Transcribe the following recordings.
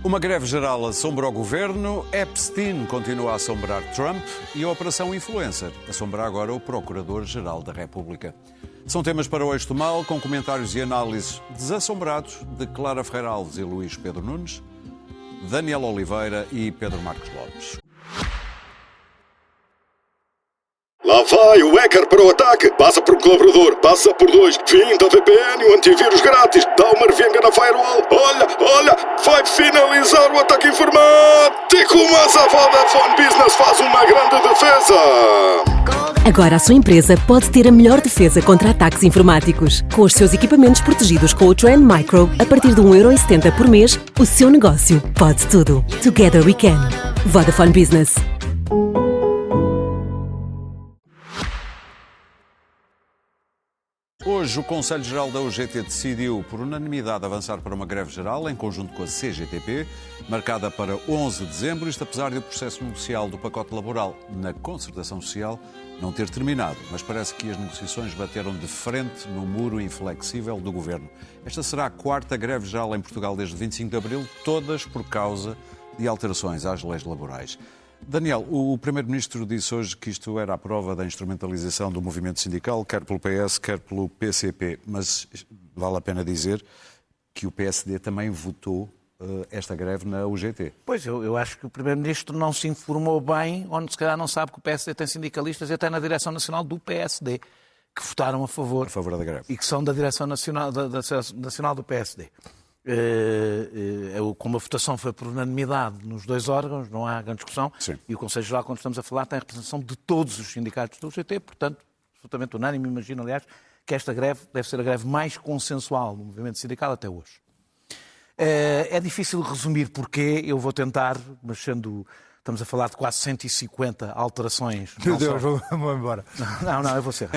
Uma greve geral assombra o governo, Epstein continua a assombrar Trump e a Operação Influencer assombra agora o Procurador-Geral da República. São temas para o Eixo do Mal, com comentários e análises desassombrados de Clara Ferreira Alves e Luís Pedro Nunes, Daniel Oliveira e Pedro Marcos Lopes. Lá vai o hacker para o ataque. Passa por um colaborador, passa por dois. Finta a VPN e o antivírus grátis. Dá uma revenga na firewall. Olha, vai finalizar o ataque informático. Mas a Vodafone Business faz uma grande defesa. Agora a sua empresa pode ter a melhor defesa contra ataques informáticos. Com os seus equipamentos protegidos com o Trend Micro, a partir de 1,70€ por mês, o seu negócio pode tudo. Together we can. Vodafone Business. Hoje, o Conselho Geral da UGT decidiu, por unanimidade, avançar para uma greve geral, em conjunto com a CGTP, marcada para 11 de dezembro, isto apesar de o processo negocial do pacote laboral na concertação social não ter terminado, mas parece que as negociações bateram de frente no muro inflexível do governo. Esta será a quarta greve geral em Portugal desde 25 de abril, todas por causa de alterações às leis laborais. Daniel, o Primeiro-Ministro disse hoje que isto era a prova da instrumentalização do movimento sindical, quer pelo PS, quer pelo PCP, mas vale a pena dizer que o PSD também votou esta greve na UGT. Pois, eu acho que o Primeiro-Ministro não se informou bem, onde se calhar não sabe que o PSD tem sindicalistas e até na direção nacional do PSD, que votaram a favor da greve. E que são da direção nacional do PSD. Como a votação foi por unanimidade nos dois órgãos, não há grande discussão. Sim. E o Conselho Geral, quando estamos a falar, tem a representação de todos os sindicatos do UGT, portanto, absolutamente unânime. Imagino, aliás, que esta greve deve ser a greve mais consensual do movimento sindical até hoje. É difícil resumir porquê, eu vou tentar, mas estamos a falar de quase 150 alterações. Meu Deus, vou embora. Não, eu vou ser.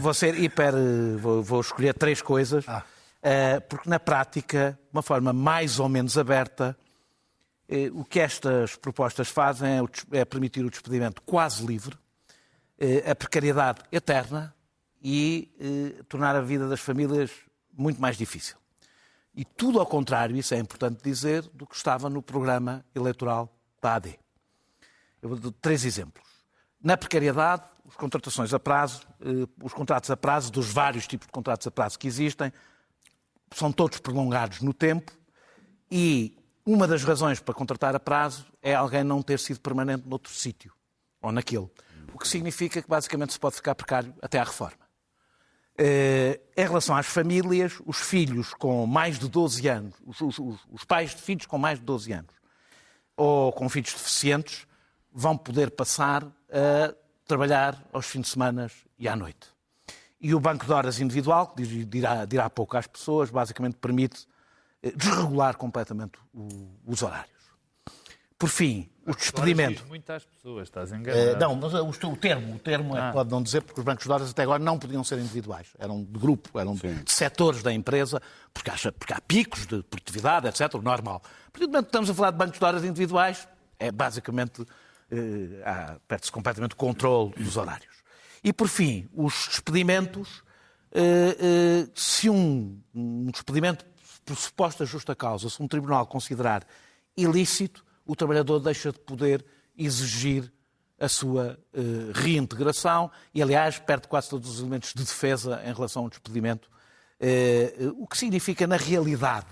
Vou ser vou escolher três coisas. Porque na prática, de uma forma mais ou menos aberta, o que estas propostas fazem é permitir o despedimento quase livre, a precariedade eterna e tornar a vida das famílias muito mais difícil. E tudo ao contrário, isso é importante dizer, do que estava no programa eleitoral da AD. Eu vou dar três exemplos. Na precariedade, as contratações a prazo, os contratos a prazo, dos vários tipos de contratos a prazo que existem, são todos prolongados no tempo e uma das razões para contratar a prazo é alguém não ter sido permanente noutro sítio ou naquele. O que significa que basicamente se pode ficar precário até à reforma. Em relação às famílias, os filhos com mais de 12 anos, os pais de filhos com mais de 12 anos ou com filhos deficientes vão poder passar a trabalhar aos fins de semana e à noite. E o banco de horas individual, que dirá pouco às pessoas, basicamente permite desregular completamente os horários. Por fim, o despedimento. Muito às pessoas, estás enganado. Não, mas o termo é que pode não dizer, porque os bancos de horas até agora não podiam ser individuais. Eram de grupo, eram de setores da empresa, porque há picos de produtividade, etc., normal. A partir do momento que estamos a falar de bancos de horas individuais, é basicamente, perde-se completamente o controle dos horários. E, por fim, os despedimentos, se um despedimento por suposta justa causa, se um tribunal considerar ilícito, o trabalhador deixa de poder exigir a sua reintegração e, aliás, perde quase todos os elementos de defesa em relação ao despedimento, o que significa, na realidade,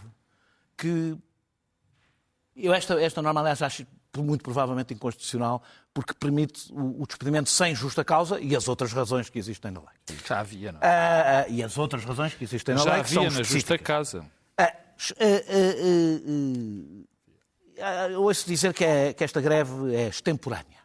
que eu esta norma, aliás, acho muito provavelmente inconstitucional, porque permite o despedimento sem justa causa e as outras razões que existem na lei. Já havia, não é? E as outras razões que existem na já lei que são havia na justa causa. Eu ouço dizer que esta greve é extemporânea.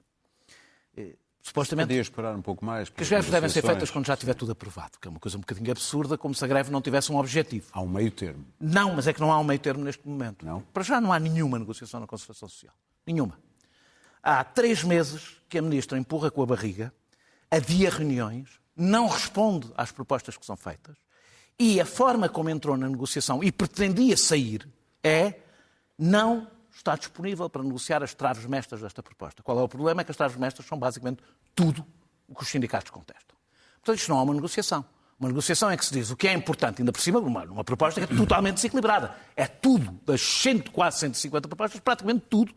Supostamente podia esperar um pouco mais. Que as greves devem ser feitas quando já tiver tudo aprovado, que é uma coisa um bocadinho absurda, como se a greve não tivesse um objetivo. Há um meio termo. Não, mas é que não há um meio termo neste momento. Não? Para já não há nenhuma negociação na concertação social. Nenhuma. Há 3 meses que a Ministra empurra com a barriga, adia reuniões, não responde às propostas que são feitas e a forma como entrou na negociação e pretendia sair não está disponível para negociar as traves mestras desta proposta. Qual é o problema? É que as traves mestras são basicamente tudo o que os sindicatos contestam. Portanto, isto não é uma negociação. Uma negociação é que se diz o que é importante, ainda por cima, numa proposta que é totalmente desequilibrada. É tudo, das quase 150 propostas, praticamente tudo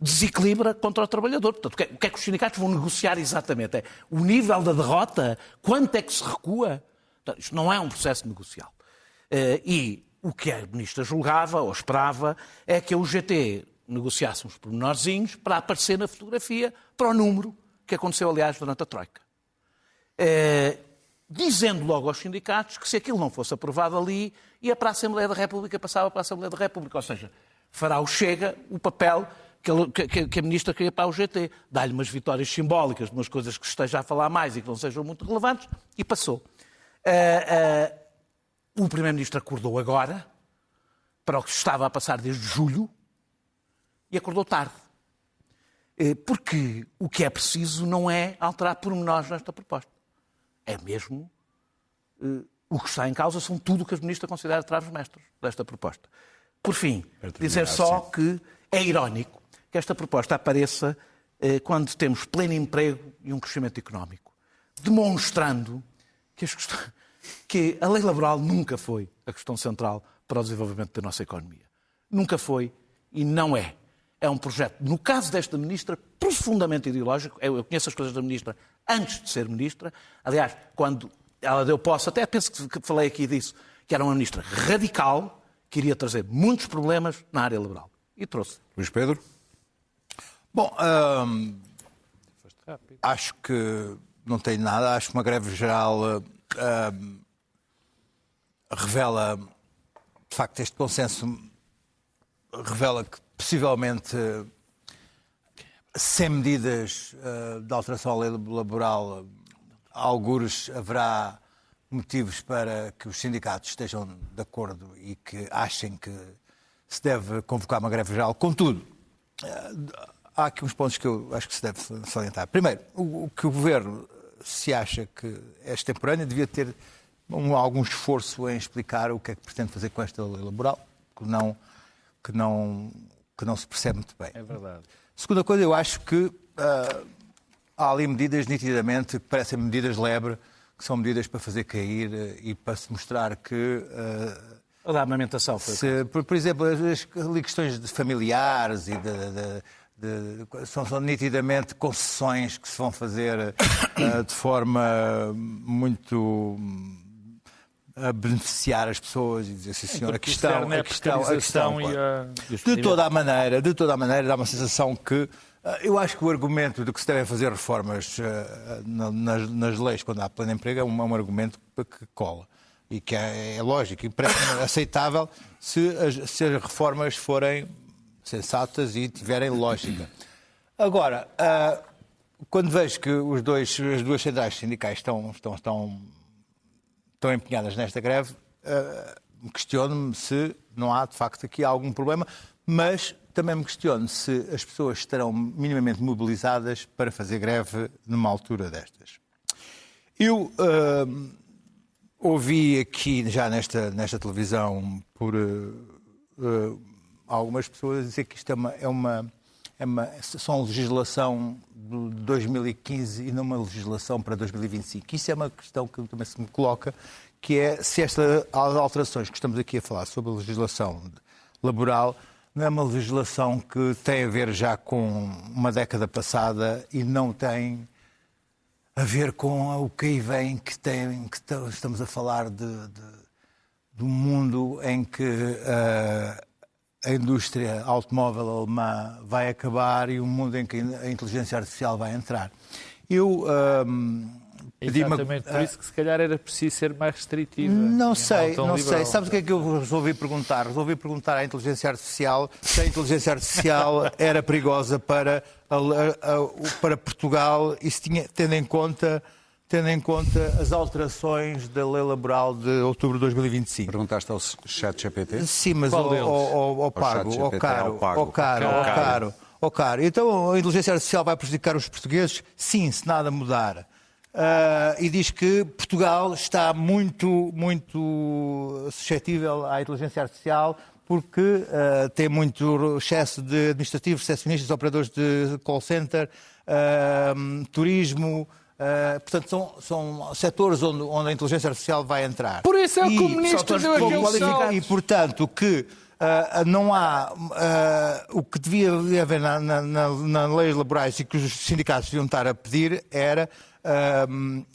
desequilibra contra o trabalhador. Portanto, o que é que os sindicatos vão negociar exatamente? É o nível da derrota? Quanto é que se recua? Portanto, isto não é um processo negocial. E o que a ministra julgava ou esperava é que a UGT negociasse uns pormenorzinhos para aparecer na fotografia para o número que aconteceu, aliás, durante a Troika. Dizendo logo aos sindicatos que se aquilo não fosse aprovado ali, ia para a Assembleia da República, passava para a Assembleia da República. Ou seja, fará o Chega o papel que a ministra queria para a UGT. Dá-lhe umas vitórias simbólicas, umas coisas que se esteja a falar mais e que não sejam muito relevantes, e passou. O Primeiro-Ministro acordou agora para o que estava a passar desde julho e acordou tarde. Porque o que é preciso não é alterar pormenores nesta proposta. É mesmo o que está em causa são tudo o que a ministra considera travos mestres desta proposta. Por fim, dizer só que é irónico que esta proposta apareça quando temos pleno emprego e um crescimento económico, demonstrando que a lei laboral nunca foi a questão central para o desenvolvimento da nossa economia. Nunca foi e não é. É um projeto, no caso desta ministra, profundamente ideológico. Eu conheço as coisas da ministra antes de ser ministra. Aliás, quando ela deu posse, até penso que falei aqui disso, que era uma ministra radical, que iria trazer muitos problemas na área laboral. E trouxe. Luís Pedro? Bom, acho que não tem nada. Acho que uma greve geral revela, de facto, este consenso revela que possivelmente sem medidas de alteração à lei laboral, algures haverá motivos para que os sindicatos estejam de acordo e que achem que se deve convocar uma greve geral. Contudo, há aqui uns pontos que eu acho que se deve salientar. Primeiro, o que o Governo se acha que é extemporâneo devia ter algum esforço em explicar o que é que pretende fazer com esta lei laboral, que não se percebe muito bem. É verdade. Segunda coisa, eu acho que há ali medidas nitidamente que parecem medidas lebre, que são medidas para fazer cair e para se mostrar que... A da amamentação foi. Por exemplo, as questões de familiares e são nitidamente concessões que se vão fazer de forma muito a beneficiar as pessoas e dizer, sim senhor, a questão de toda a maneira dá uma sensação que eu acho que o argumento de que se devem fazer reformas nas leis quando há pleno emprego é um argumento que cola e que é lógico e parece aceitável se as reformas forem sensatas e tiverem lógica. Agora, quando vejo que as duas centrais sindicais estão empenhadas nesta greve, questiono-me se não há, de facto, aqui algum problema, mas também me questiono se as pessoas estarão minimamente mobilizadas para fazer greve numa altura destas. Eu ouvi aqui, já nesta televisão, por algumas pessoas dizer que isto é uma legislação de 2015 e não uma legislação para 2025. Isso é uma questão que também se me coloca, que é se estas alterações que estamos aqui a falar sobre a legislação laboral não é uma legislação que tem a ver já com uma década passada e não tem a ver com o que aí vem, que estamos a falar de um mundo em que a indústria automóvel alemã vai acabar e um mundo em que a inteligência artificial vai entrar. Eu exatamente por isso que se calhar era preciso ser mais restritivo. Não sei. Sabes o que é que eu resolvi perguntar? Resolvi perguntar à inteligência artificial se a inteligência artificial era perigosa para Portugal e se tendo em conta as alterações da lei laboral de outubro de 2025. Perguntaste ao ChatGPT? Sim, mas ao caro. Então a inteligência artificial vai prejudicar os portugueses? Sim, se nada mudar. E diz que Portugal está muito, muito suscetível à inteligência artificial porque tem muito excesso de administrativos, recepcionistas, operadores de call center, turismo, Portanto, são setores onde a inteligência artificial vai entrar. Por isso é o que o ministro deu aquele salto. E, portanto, que não há o que devia haver na leis laborais e que os sindicatos deviam estar a pedir era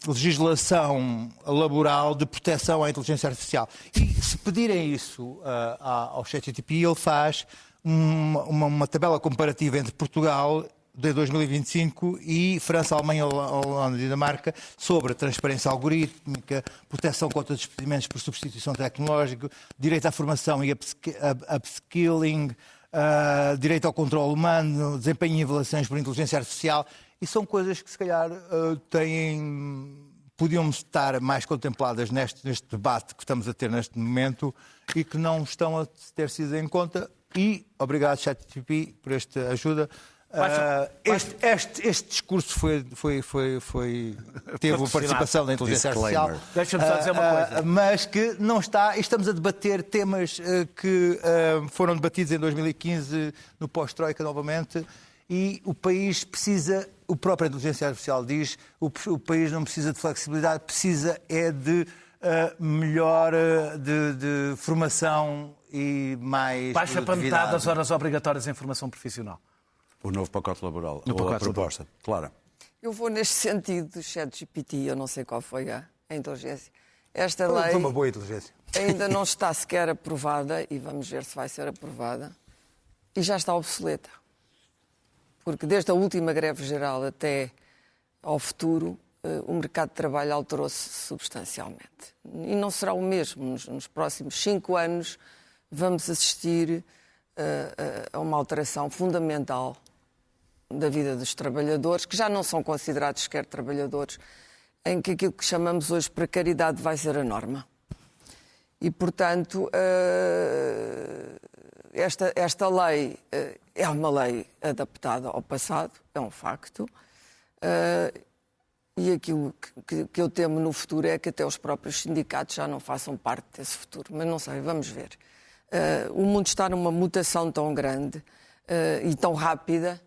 legislação laboral de proteção à inteligência artificial. E se pedirem isso ao ChatGPT, ele faz uma tabela comparativa entre Portugal de 2025 e França, Alemanha, Holanda e Dinamarca sobre transparência algorítmica, proteção contra despedimentos por substituição tecnológica, direito à formação e upskilling, direito ao controle humano, desempenho e avaliações por inteligência artificial. E são coisas que, se calhar, podiam estar mais contempladas neste debate que estamos a ter neste momento e que não estão a ter sido em conta. E obrigado, ChatGPT, por esta ajuda. Este discurso teve a participação da inteligência artificial. Deixa-me só dizer uma coisa. Mas que não está. Estamos a debater temas que foram debatidos em 2015 no pós-Troika novamente. E o país precisa, o próprio inteligência artificial diz, o país não precisa de flexibilidade, precisa de melhor de formação e mais baixa para metade das horas obrigatórias em formação profissional. O novo pacote laboral, No ou a pacote proposta. Clara. Eu vou neste sentido do ChatGPT, eu não sei qual foi a inteligência. Esta lei Foi uma boa inteligência. ainda não está sequer aprovada, e vamos ver se vai ser aprovada, e já está obsoleta. Porque desde a última greve geral até ao futuro, o mercado de trabalho alterou-se substancialmente. E não será o mesmo. Nos próximos 5 anos vamos assistir a uma alteração fundamental da vida dos trabalhadores, que já não são considerados sequer trabalhadores, em que aquilo que chamamos hoje precariedade vai ser a norma. E, portanto, esta lei é uma lei adaptada ao passado, é um facto, e aquilo que eu temo no futuro é que até os próprios sindicatos já não façam parte desse futuro. Mas não sei, vamos ver. O mundo está numa mutação tão grande e tão rápida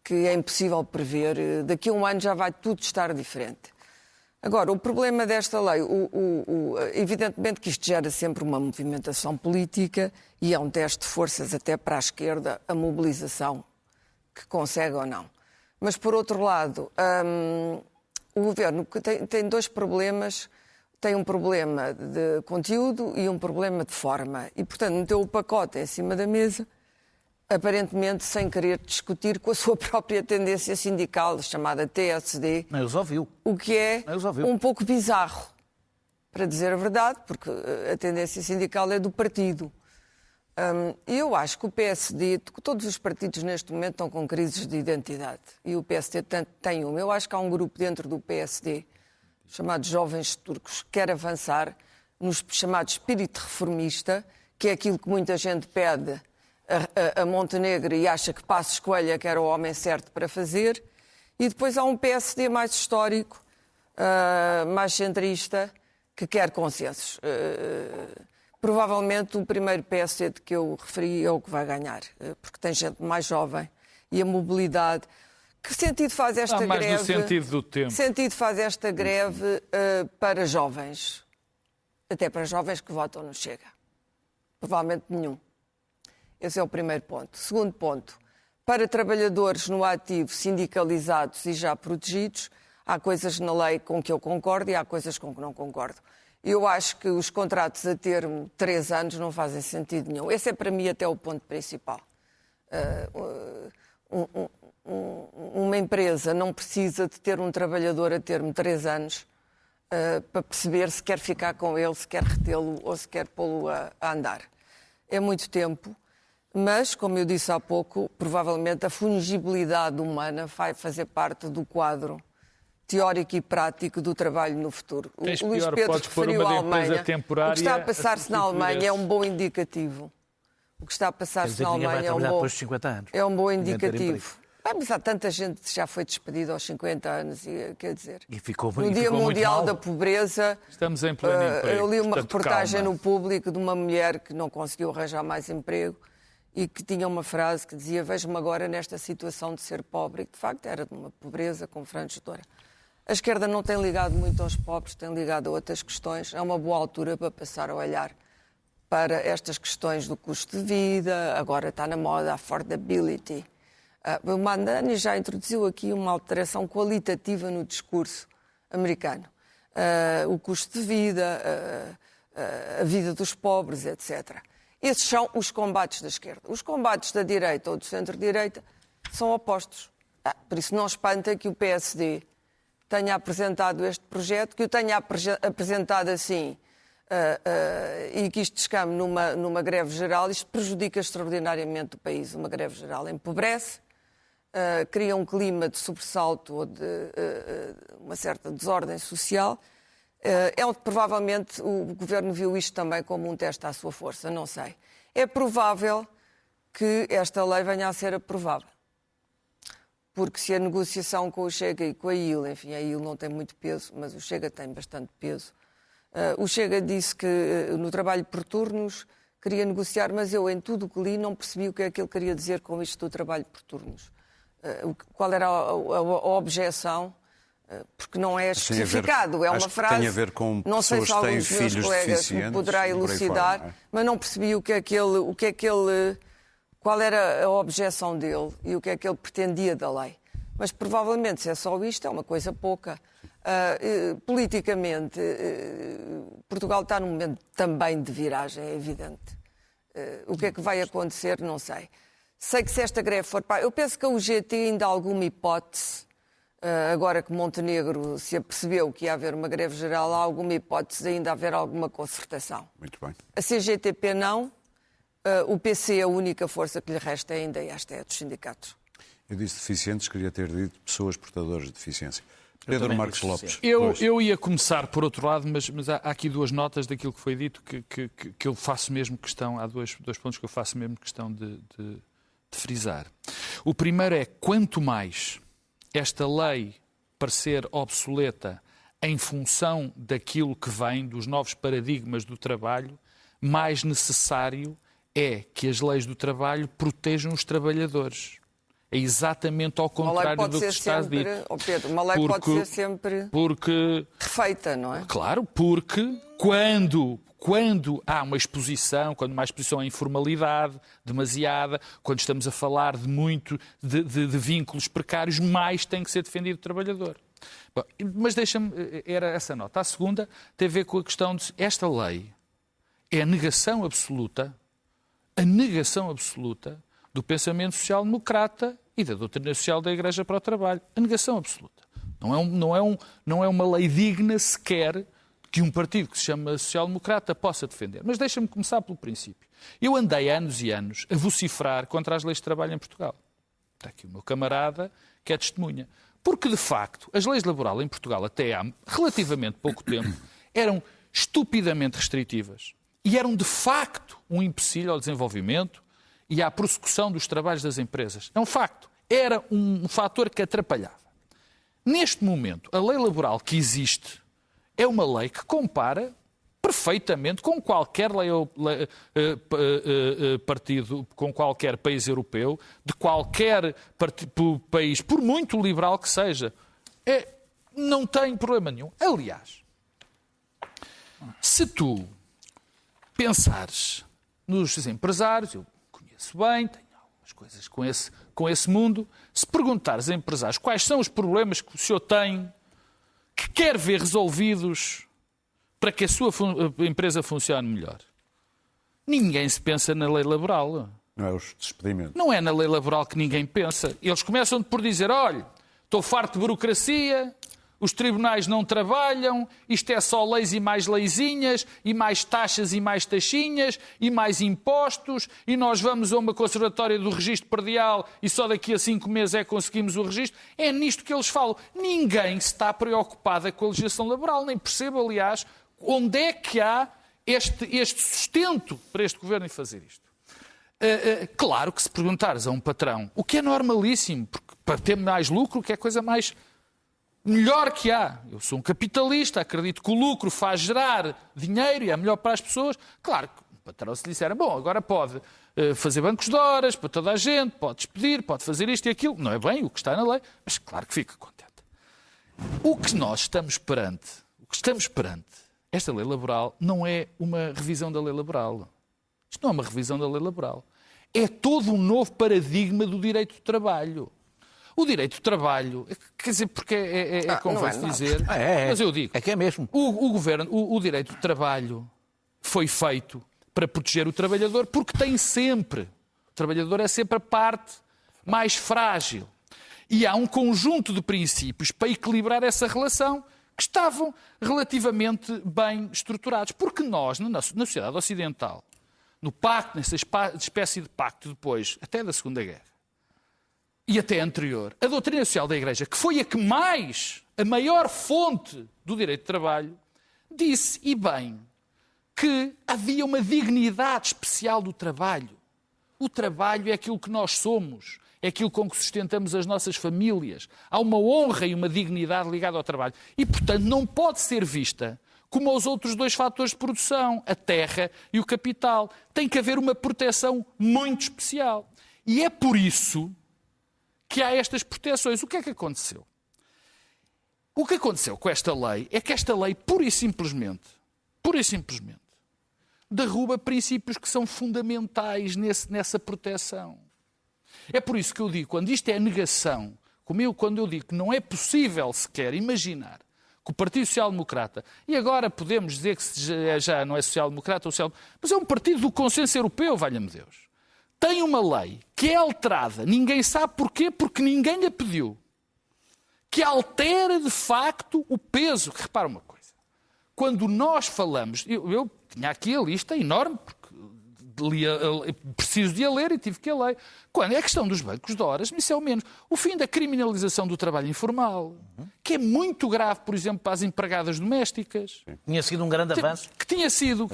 que é impossível prever. Daqui a um ano já vai tudo estar diferente. Agora, o problema desta lei, evidentemente que isto gera sempre uma movimentação política e é um teste de forças até para a esquerda, a mobilização que consegue ou não. Mas, por outro lado, o governo tem 2 problemas. Tem um problema de conteúdo e um problema de forma. E, portanto, meteu o pacote em cima da mesa, aparentemente sem querer discutir com a sua própria tendência sindical, chamada TSD. Nem os ouviu. O que é um pouco bizarro, para dizer a verdade, porque a tendência sindical é do partido. Eu acho que o PSD, todos os partidos neste momento estão com crises de identidade. E o PSD tem uma. Eu acho que há um grupo dentro do PSD, chamados Jovens Turcos, que quer avançar no chamado espírito reformista, que é aquilo que muita gente pede a Montenegro e acha que Passos Coelho que era o homem certo para fazer. E depois há um PSD mais histórico, mais centrista, que quer consensos. Provavelmente o primeiro PSD que eu referi é o que vai ganhar, porque tem gente mais jovem e a mobilidade. Que sentido faz esta greve? Mais no sentido do tempo. Que sentido faz esta greve para jovens? Até para jovens que votam no Chega. Provavelmente nenhum. Esse é o primeiro ponto. Segundo ponto, para trabalhadores no ativo sindicalizados e já protegidos, há coisas na lei com que eu concordo e há coisas com que não concordo. Eu acho que os contratos a termo 3 anos não fazem sentido nenhum. Esse é para mim até o ponto principal. Uma empresa não precisa de ter um trabalhador a termo 3 anos para perceber se quer ficar com ele, se quer retê-lo ou se quer pô-lo a andar. É muito tempo, mas, como eu disse há pouco, provavelmente a fungibilidade humana vai fazer parte do quadro teórico e prático do trabalho no futuro. O Luís Pedro referiu a Alemanha. O que está a passar-se na Alemanha é um bom indicativo. O que está a passar-se na Alemanha é um bom indicativo. Mas há tanta gente que já foi despedida aos 50 anos, e, quer dizer, no Dia Mundial da Pobreza, estamos em pleno emprego, eu li uma reportagem calma. no Público de uma mulher que não conseguiu arranjar mais emprego e que tinha uma frase que dizia: vejo-me agora nesta situação de ser pobre, e de facto era de uma pobreza confrangedora. A esquerda não tem ligado muito aos pobres, tem ligado a outras questões. É uma boa altura para passar a olhar para estas questões do custo de vida. Agora está na moda a affordability. O Mandani já introduziu aqui uma alteração qualitativa no discurso americano. O custo de vida, a vida dos pobres, etc. Esses são os combates da esquerda. Os combates da direita ou do centro-direita são opostos. Por isso não espanta que o PSD tenha apresentado este projeto, que o tenha apresentado assim e que isto descame numa greve geral. Isto prejudica extraordinariamente o país. Uma greve geral empobrece, cria um clima de sobressalto ou de uma certa desordem social. Provavelmente o Governo viu isto também como um teste à sua força, não sei. É provável que esta lei venha a ser aprovada. Porque se a negociação com o Chega e com a IL, enfim, a IL não tem muito peso, mas o Chega tem bastante peso. O Chega disse que no trabalho por turnos queria negociar, mas eu em tudo o que li não percebi o que é que ele queria dizer com isto do trabalho por turnos. Qual era a objeção? Porque não é especificado, é uma frase. Tem a ver com não sei se algum dos meus colegas me poderá elucidar, fora, mas não percebi qual era a objeção dele e o que é que ele pretendia da lei. Mas provavelmente, se é só isto, é uma coisa pouca. Politicamente, Portugal está num momento também de viragem, é evidente. O que é que vai acontecer, não sei. Sei que se esta greve for... Eu penso que a UGT ainda há alguma hipótese, agora que Montenegro se apercebeu que ia haver uma greve geral, há alguma hipótese de ainda haver alguma concertação. Muito bem. A CGTP não. O PC, a única força que lhe resta ainda esta é dos sindicatos. Eu disse deficientes, queria ter dito pessoas portadoras de deficiência. Pedro Marcos Lopes. Eu ia começar por outro lado, mas há aqui duas notas daquilo que foi dito que eu faço mesmo questão, há dois pontos que eu faço mesmo questão de frisar. O primeiro é, quanto mais esta lei parecer obsoleta em função daquilo que vem, dos novos paradigmas do trabalho, mais necessário é que as leis do trabalho protejam os trabalhadores. É exatamente ao contrário do que está dito. Pedro, uma lei pode ser sempre refeita, não é? Claro, porque quando há uma exposição, quando uma exposição à informalidade demasiada, quando estamos a falar de vínculos precários, mais tem que ser defendido o trabalhador. Bom, mas deixa-me, era essa nota. A segunda tem a ver com a questão de esta lei é a negação absoluta do pensamento social-democrata e da doutrina social da Igreja para o trabalho. A negação absoluta. Não é uma lei digna sequer que um partido que se chama social-democrata possa defender. Mas deixa-me começar pelo princípio. Eu andei anos e anos a vociferar contra as leis de trabalho em Portugal. Está aqui o meu camarada, que é testemunha. Porque, de facto, as leis laborais em Portugal, até há relativamente pouco tempo, eram estupidamente restritivas. E eram, de facto, um empecilho ao desenvolvimento e à prossecução dos trabalhos das empresas. É um facto. Era um fator que atrapalhava. Neste momento, a lei laboral que existe é uma lei que compara perfeitamente com qualquer partido, com qualquer país europeu, de qualquer país, por muito liberal que seja. Não tem problema nenhum. Aliás, se tu pensares nos empresários, eu conheço bem, tenho algumas coisas com esse mundo, se perguntares a empresários quais são os problemas que o senhor tem, que quer ver resolvidos para que a sua empresa funcione melhor, ninguém se pensa na lei laboral. Não é os despedimentos. Não é na lei laboral que ninguém pensa. Eles começam por dizer, olha, estou farto de burocracia, os tribunais não trabalham, isto é só leis e mais leizinhas, e mais taxas e mais taxinhas, e mais impostos, e nós vamos a uma conservatória do registro predial e só daqui a 5 meses é que conseguimos o registro. É nisto que eles falam. Ninguém está preocupado com a legislação laboral, nem percebo, aliás, onde é que há este sustento para este governo em fazer isto. Claro que se perguntares a um patrão, o que é normalíssimo, porque para ter mais lucro, o que é a coisa melhor que há. Eu sou um capitalista, acredito que o lucro faz gerar dinheiro e é melhor para as pessoas. Claro que o patrão se disser, bom, agora pode fazer bancos de horas para toda a gente, pode despedir, pode fazer isto e aquilo. Não é bem o que está na lei, mas claro que fica contente. O que nós estamos perante, esta lei laboral não é uma revisão da lei laboral. Isto não é uma revisão da lei laboral. É todo um novo paradigma do direito do trabalho. O direito do trabalho, quer dizer, porque é convém dizer, mas eu digo, é que é mesmo. O direito do trabalho foi feito para proteger o trabalhador, porque tem sempre, o trabalhador é sempre a parte mais frágil. E há um conjunto de princípios para equilibrar essa relação que estavam relativamente bem estruturados. Porque nós, na sociedade ocidental, no pacto, nessa espécie de pacto depois, até da Segunda Guerra, e até anterior, a doutrina social da Igreja, que foi a maior fonte do direito de trabalho, disse, e bem, que havia uma dignidade especial do trabalho. O trabalho é aquilo que nós somos, é aquilo com que sustentamos as nossas famílias. Há uma honra e uma dignidade ligada ao trabalho. E, portanto, não pode ser vista como os outros dois fatores de produção, a terra e o capital. Tem que haver uma proteção muito especial. E é por isso que há estas proteções. O que é que aconteceu? O que aconteceu com esta lei é que esta lei, pura e simplesmente, derruba princípios que são fundamentais nessa proteção. É por isso que eu digo, quando isto é negação, quando eu digo que não é possível sequer imaginar que o Partido Social Democrata, e agora podemos dizer que já não é Social Democrata, mas é um partido do consenso europeu, valha-me Deus, tem uma lei que é alterada, ninguém sabe porquê, porque ninguém lhe pediu, que altera de facto o peso. Que repara uma coisa, quando nós falamos, eu tinha aqui a lista enorme, porque preciso de a ler e tive que a ler. Quando é a questão dos bancos de horas, isso é o menos. O fim da criminalização do trabalho informal, que é muito grave, por exemplo, para as empregadas domésticas. Tinha sido um grande avanço. Que tinha sido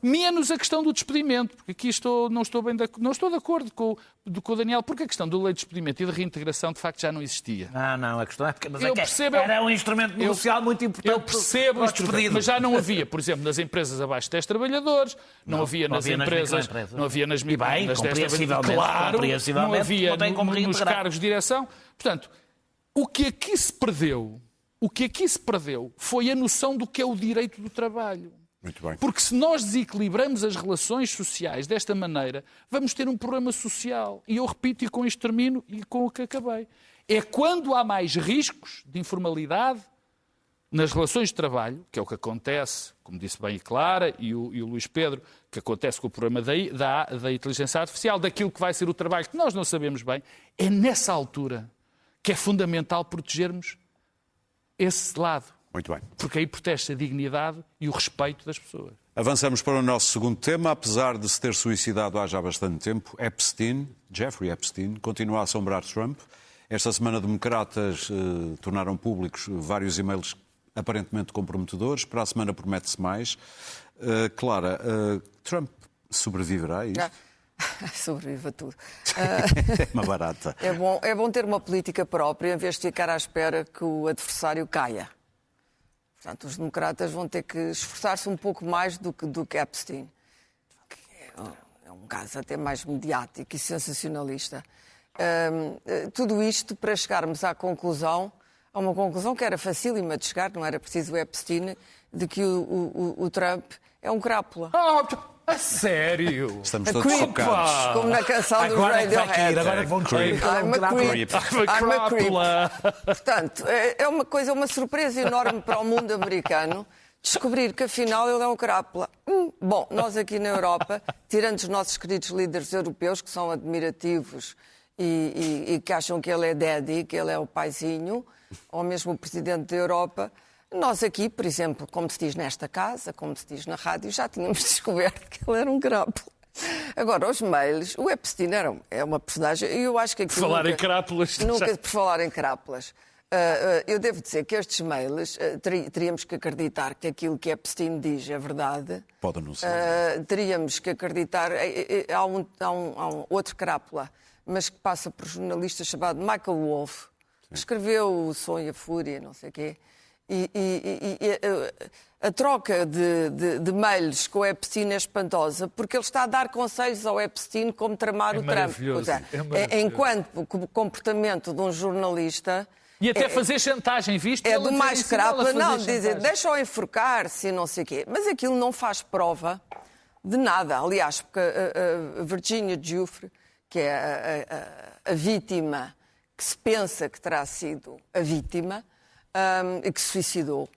menos a questão do despedimento, porque aqui não estou de acordo com o Daniel, porque a questão do lei de despedimento e de reintegração, de facto, já não existia. Não, a questão é porque era um instrumento negocial muito importante. Eu percebo, mas já não havia, por exemplo, nas empresas abaixo de 10 trabalhadores, não havia nas empresas, não havia nas compreensivelmente, claro, não havia nos cargos de direção. Portanto, o que aqui se perdeu foi a noção do que é o direito do trabalho. Muito bem. Porque se nós desequilibramos as relações sociais desta maneira, vamos ter um problema social. E eu repito, e com isto termino, e com o que acabei. É quando há mais riscos de informalidade nas relações de trabalho, que é o que acontece, como disse bem a Clara e o Luís Pedro, que acontece com o problema da inteligência artificial, daquilo que vai ser o trabalho que nós não sabemos bem, é nessa altura que é fundamental protegermos esse lado. Muito bem. Porque aí protege-se a dignidade e o respeito das pessoas. Avançamos para o nosso segundo tema. Apesar de se ter suicidado há já bastante tempo, Jeffrey Epstein, continua a assombrar Trump. Esta semana, democratas tornaram públicos vários e-mails aparentemente comprometedores. Para a semana promete-se mais. Clara, Trump sobreviverá a isto? Sobrevive a tudo. Uma barata. É bom ter uma política própria em vez de ficar à espera que o adversário caia. Portanto, os democratas vão ter que esforçar-se um pouco mais do que Epstein, que é um caso até mais mediático e sensacionalista. Tudo isto para chegarmos a uma conclusão que era facílima de chegar, não era preciso o Epstein, de que o Trump é um crápula. A sério? Estamos todos chocados. Como na canção do Radiohead. Agora vão descobrir. I'm a creep. Portanto, é uma surpresa enorme para o mundo americano descobrir que afinal ele é um crápula. Bom, nós aqui na Europa, tirando os nossos queridos líderes europeus, que são admirativos e que acham que ele é daddy, que ele é o paizinho, ou mesmo o presidente da Europa, nós aqui, por exemplo, como se diz nesta casa, como se diz na rádio, já tínhamos descoberto que ele era um crápula. Agora, os mails, o Epstein é uma personagem, e eu acho que aqui... Por falar em crápulas. Por falar em crápulas. Eu devo dizer que estes mails, teríamos que acreditar que aquilo que Epstein diz é verdade. Pode não ser. Teríamos que acreditar... Há um outro crápula, mas que passa por jornalista chamado Michael Wolff, que escreveu O Sonho e a Fúria, não sei o quê. E a troca de mails com o Epstein é espantosa, porque ele está a dar conselhos ao Epstein como tramar o Trump. Enquanto o comportamento de um jornalista E até fazer chantagem, viste? É Ele do dizer mais em cima dela crapa, fazer não, dizer, chantagem. deixa-o enforcar-se e não sei o quê. Mas aquilo não faz prova de nada. Aliás, porque a Virginia Giuffre, que é a vítima, que se pensa que terá sido a vítima, e que se suicidou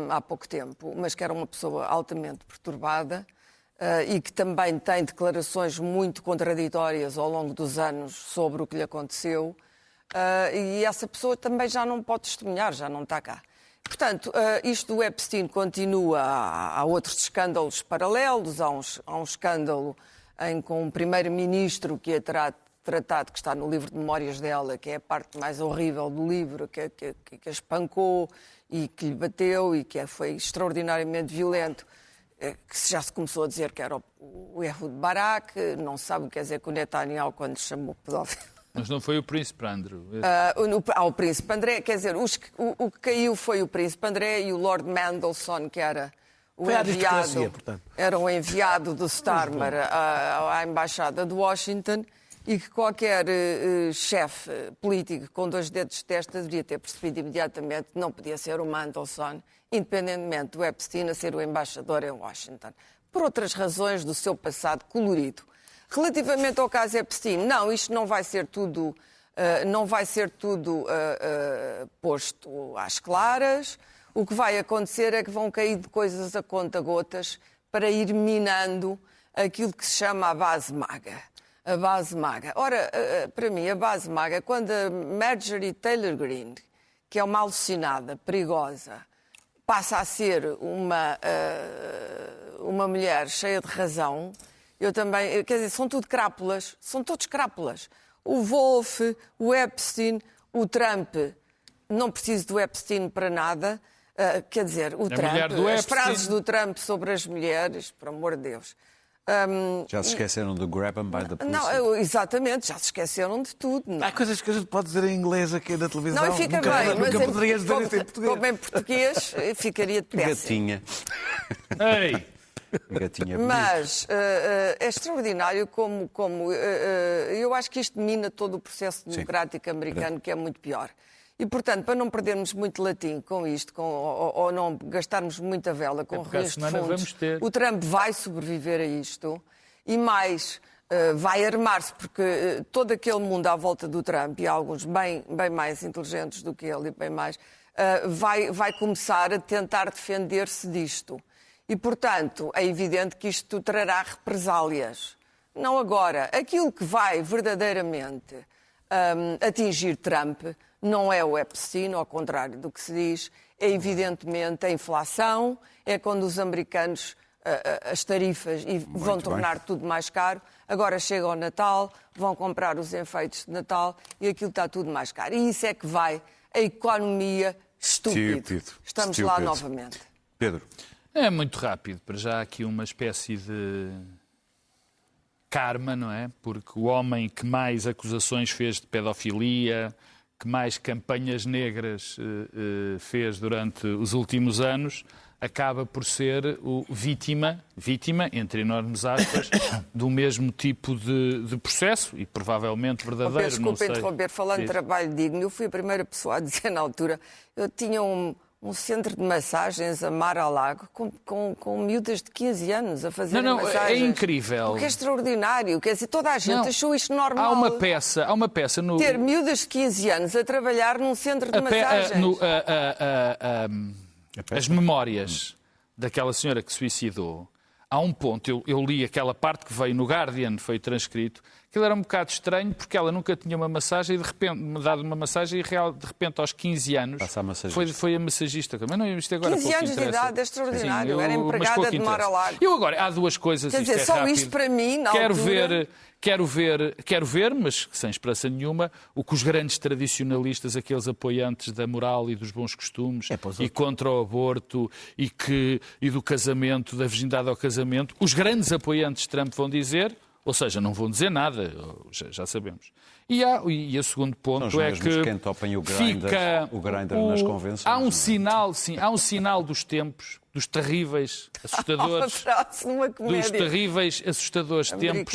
há pouco tempo, mas que era uma pessoa altamente perturbada, e que também tem declarações muito contraditórias ao longo dos anos sobre o que lhe aconteceu, e essa pessoa também já não pode testemunhar, já não está cá. Portanto, isto do Epstein continua, há outros escândalos paralelos, há um escândalo com um primeiro-ministro que é tratado, que está no livro de memórias dela, que é a parte mais horrível do livro, que a espancou e que lhe bateu e que foi extraordinariamente violento, que já se começou a dizer que era o Ehud Barak, não se sabe o que quer dizer que o Netanyahu quando lhe chamou pedófilo. Mas não foi o príncipe Andrew. O príncipe André, quer dizer, o que caiu foi o príncipe André e o Lord Mendelssohn, que era o enviado, era um enviado do Starmer à Embaixada de Washington, e que qualquer chefe político com 2 dedos de testa deveria ter percebido imediatamente que não podia ser o Mendelssohn, independentemente do Epstein a ser o embaixador em Washington, por outras razões do seu passado colorido. Relativamente ao caso Epstein, não, isto não vai ser tudo, posto às claras. O que vai acontecer é que vão cair de coisas a conta-gotas para ir minando aquilo que se chama a base maga. A base maga. Ora, para mim, a base maga, quando a Marjorie Taylor Greene, que é uma alucinada, perigosa, passa a ser uma mulher cheia de razão, eu também, quer dizer, são tudo crápulas, são todos crápulas. O Wolf, o Epstein, o Trump, não preciso do Epstein para nada, quer dizer, o Trump, as frases do Trump sobre as mulheres, por amor de Deus. Já se esqueceram do grab 'em by the pussy? Não, exatamente, já se esqueceram de tudo. Não. Há coisas que a gente pode dizer em inglês aqui na televisão. Não, e fica nunca, bem, nunca mas poderias dizer isso em português. como em português, ficaria de péssimo. Gatinha. Ei! Gatinha bonita. Mas é extraordinário como eu acho que isto mina todo o processo democrático americano, que é muito pior. E, portanto, para não perdermos muito latim com isto, ou não gastarmos muita vela com rios de fundos, o Trump vai sobreviver a isto e mais, vai armar-se, porque todo aquele mundo à volta do Trump, e há alguns bem mais inteligentes do que ele e bem mais, vai começar a tentar defender-se disto. E, portanto, é evidente que isto trará represálias. Não agora. Aquilo que vai verdadeiramente atingir Trump não é o Epstein, ao contrário do que se diz, é evidentemente a inflação, é quando os americanos as tarifas vão tornar tudo mais caro. Agora chega o Natal, vão comprar os enfeites de Natal e aquilo está tudo mais caro. E isso é que vai a economia estúpido. Estamos lá novamente. Pedro. É muito rápido. Para já há aqui uma espécie de karma, não é? Porque o homem que mais acusações fez de pedofilia, que mais campanhas negras fez durante os últimos anos, acaba por ser o vítima, entre enormes aspas, do mesmo tipo de processo e provavelmente verdadeiro. Desculpa interromper, falando de trabalho digno, eu fui a primeira pessoa a dizer na altura, eu tinha um centro de massagens a Mar-a-Lago com miúdas de 15 anos a fazer massagens. É incrível. Porque é extraordinário. Quer dizer, toda a gente achou isto normal. Há uma peça no... Ter miúdas de 15 anos a trabalhar num centro de massagens. As memórias daquela senhora que se suicidou, há um ponto, eu li aquela parte que veio no Guardian, foi transcrito, aquilo era um bocado estranho porque ela nunca tinha uma massagem e de repente me dado uma massagem e de repente aos 15 anos foi a massagista. Mas não, isto agora 15 anos de idade é extraordinário, era empregada de Mar-a-Lago. Eu agora, há duas coisas, quer dizer, só isto para mim, na altura... Quero ver, mas sem esperança nenhuma, o que os grandes tradicionalistas, aqueles apoiantes da moral e dos bons costumes e contra o aborto e do casamento, da virgindade ao casamento, os grandes apoiantes de Trump vão dizer, ou seja, não vão dizer nada, já sabemos. E o segundo ponto é que quem topem o Grindr nas convenções. Há um sinal, há um sinal dos tempos, dos terríveis, assustadores, dos terríveis, assustadores tempos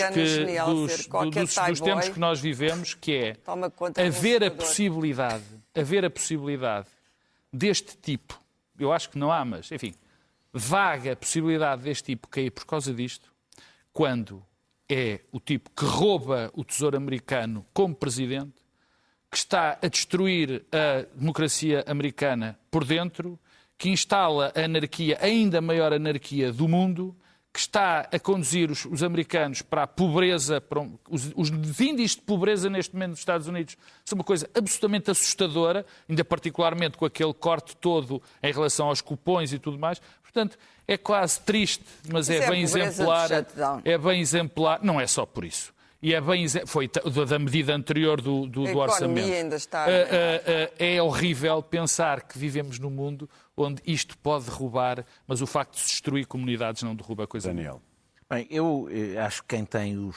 dos tempos que nós vivemos, que é haver a possibilidade haver a possibilidade deste tipo, eu acho que não há, mas, enfim, vaga possibilidade deste tipo cair por causa disto, quando é o tipo que rouba o Tesouro americano como presidente, que está a destruir a democracia americana por dentro, que instala a anarquia, ainda maior anarquia do mundo, que está a conduzir os americanos para a pobreza, os índices de pobreza neste momento nos Estados Unidos são uma coisa absolutamente assustadora, ainda particularmente com aquele corte todo em relação aos cupons e tudo mais. Portanto, é quase triste, mas é bem exemplar. É bem exemplar, não é só por isso. E é bem, foi da medida anterior do orçamento. Ainda está... É horrível pensar que vivemos num mundo onde isto pode derrubar, mas o facto de se destruir comunidades não derruba a coisa. Daniel. Bem, eu acho que quem tem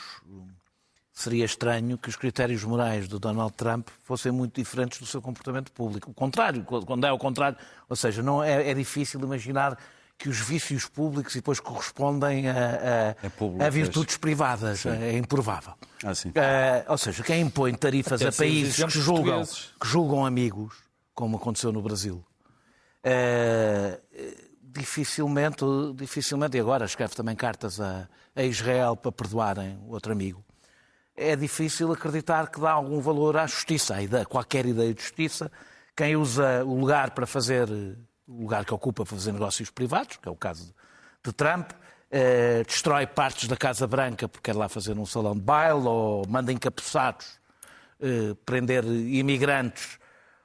seria estranho que os critérios morais do Donald Trump fossem muito diferentes do seu comportamento público. O contrário, quando é o contrário, ou seja, não é difícil imaginar que os vícios públicos e depois correspondem a virtudes privadas. Sim. É improvável. Ou seja, quem impõe tarifas a países que julgam amigos, como aconteceu no Brasil, dificilmente, e agora escreve também cartas a Israel para perdoarem o outro amigo, é difícil acreditar que dá algum valor à justiça, qualquer ideia de justiça. Quem usa o lugar para fazer... o lugar que ocupa para fazer negócios privados, que é o caso de Trump, destrói partes da Casa Branca porque quer lá fazer um salão de baile, ou manda encapuçados prender imigrantes,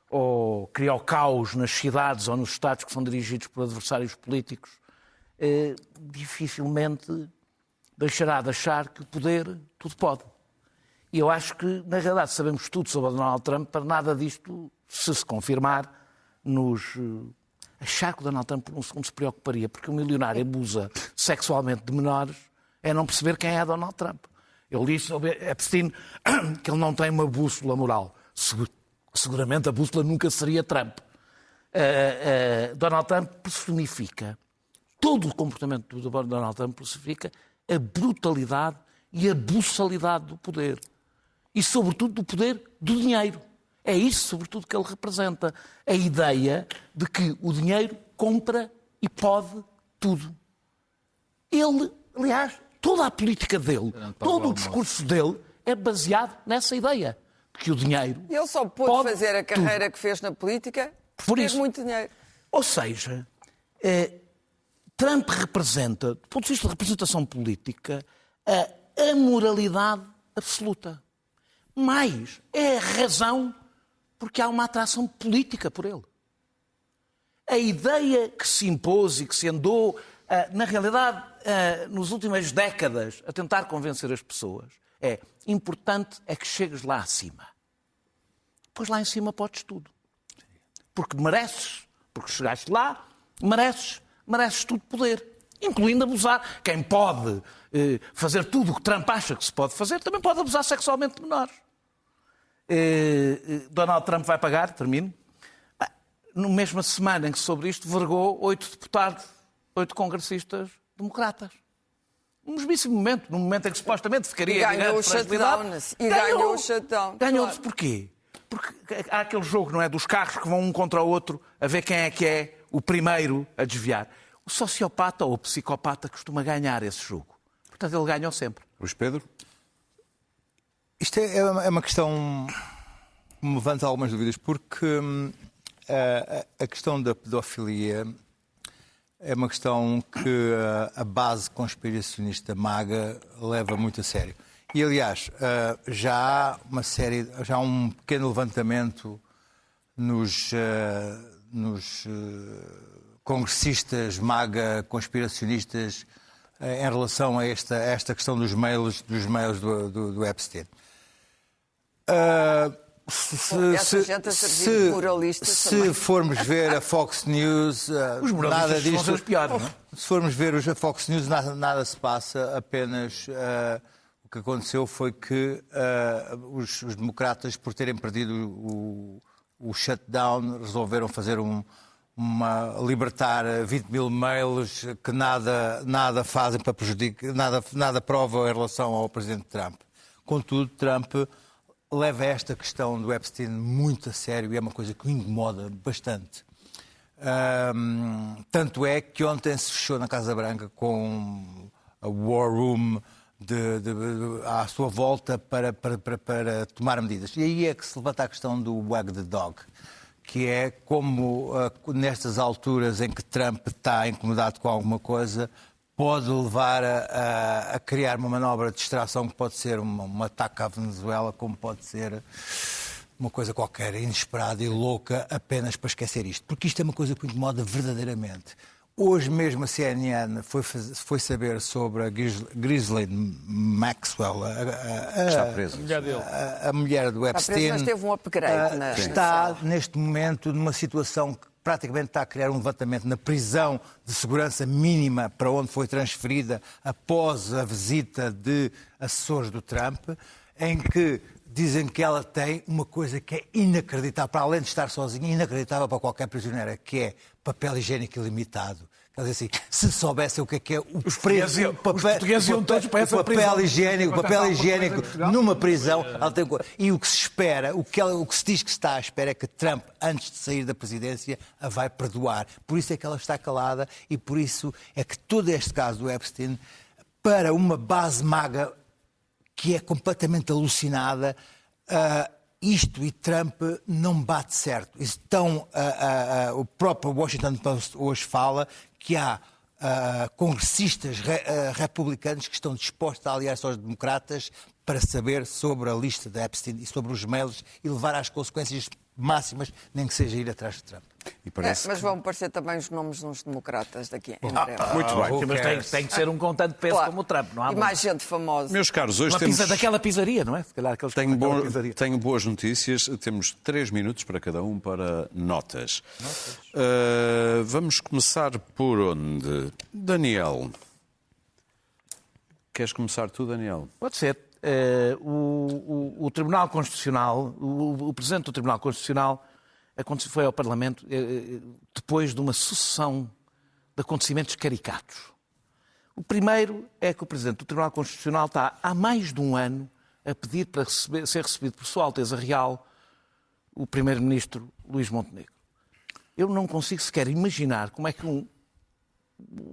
ou cria o caos nas cidades ou nos estados que são dirigidos por adversários políticos, dificilmente deixará de achar que o poder tudo pode. E eu acho que, na realidade, sabemos tudo sobre Donald Trump, para nada disto, se confirmar, achar que o Donald Trump por um segundo se preocuparia, porque o milionário abusa sexualmente de menores, é não perceber quem é Donald Trump. Eu li sobre Epstein que ele não tem uma bússola moral. Seguramente a bússola nunca seria Trump. Donald Trump personifica, todo o comportamento do Donald Trump personifica a brutalidade e a buçalidade do poder. E, sobretudo, do poder do dinheiro. É isso, sobretudo, que ele representa. A ideia de que o dinheiro compra e pode tudo. Ele, aliás, toda a política dele, todo o discurso dele é baseado nessa ideia. De que o dinheiro Ele só pôde fazer a carreira tudo que fez na política por isso. Muito dinheiro. Ou seja, Trump representa, do ponto de vista de representação política, a amoralidade absoluta. Mas é a razão porque há uma atração política por ele. A ideia que se impôs e que se andou, na realidade, nas últimas décadas, a tentar convencer as pessoas, importante é que chegues lá acima. Pois lá em cima podes tudo. Porque mereces, porque chegaste lá, mereces tudo poder, incluindo abusar. Quem pode fazer tudo o que Trump acha que se pode fazer, também pode abusar sexualmente de menores. Donald Trump vai pagar, termino, na mesma semana em que sobre isto vergou 8 deputados, 8 congressistas democratas. Num mesmíssimo momento, num momento em que supostamente ficaria... Ganhou o shutdown. Ganhou-se porquê? Porque há aquele jogo, não é, dos carros que vão um contra o outro a ver quem é o primeiro a desviar. O sociopata ou o psicopata costuma ganhar esse jogo. Portanto, ele ganhou sempre. Luís Pedro? Isto é uma questão que me levanta algumas dúvidas, porque a questão da pedofilia é uma questão que a base conspiracionista MAGA leva muito a sério. E, aliás, já há um pequeno levantamento nos congressistas MAGA conspiracionistas em relação a esta questão dos mails do Epstein. Se formos ver a Fox News, nada disto. Se formos ver a Fox News, nada se passa, apenas o que aconteceu foi que os democratas, por terem perdido o shutdown, resolveram fazer libertar 20 mil mails que nada fazem para prejudicar, nada provam em relação ao presidente Trump. Contudo, Trump leva esta questão do Epstein muito a sério e é uma coisa que o incomoda bastante. Tanto é que ontem se fechou na Casa Branca com a War Room à sua volta para tomar medidas. E aí é que se levanta a questão do wag the dog, que é como nestas alturas em que Trump está incomodado com alguma coisa, pode levar a criar uma manobra de distração que pode ser um ataque à Venezuela, como pode ser uma coisa qualquer inesperada e louca apenas para esquecer isto. Porque isto é uma coisa que o incomoda verdadeiramente. Hoje mesmo a CNN foi saber sobre a Ghislaine Maxwell, a mulher do Epstein. Mas teve um upgrade. Está neste momento numa situação que praticamente está a criar um levantamento na prisão de segurança mínima para onde foi transferida após a visita de assessores do Trump, em que dizem que ela tem uma coisa que é inacreditável, para além de estar sozinha, inacreditável para qualquer prisioneira, que é papel higiênico ilimitado. Quer dizer assim, se soubessem o que é o preço, o papel higiênico numa prisão, e o que se espera, o que se diz que se está à espera é que Trump, antes de sair da presidência, a vai perdoar. Por isso é que ela está calada e por isso é que todo este caso do Epstein, para uma base maga que é completamente alucinada, isto e Trump não bate certo. Então, o próprio Washington Post hoje fala que há congressistas republicanos que estão dispostos a aliar-se aos democratas para saber sobre a lista de Epstein e sobre os mails e levar às consequências máximas, nem que seja ir atrás de Trump. Mas vão aparecer também os nomes de uns democratas daqui em breve. Muito bem. Mas tem que ser um com tanto peso como o Trump, não há? E mais gente famosa. Meus caros, hoje temos... Daquela pizzaria, não é? Se calhar aqueles Tenho boas notícias. Temos 3 minutos para cada um para notas. Vamos começar por onde? Daniel. Queres começar tu, Daniel? Pode ser. O Tribunal Constitucional, o Presidente do Tribunal Constitucional foi ao Parlamento depois de uma sucessão de acontecimentos caricatos. O primeiro é que o Presidente do Tribunal Constitucional está há mais de um ano a pedir para ser recebido por Sua Alteza Real o Primeiro-Ministro Luís Montenegro. Eu não consigo sequer imaginar como é que um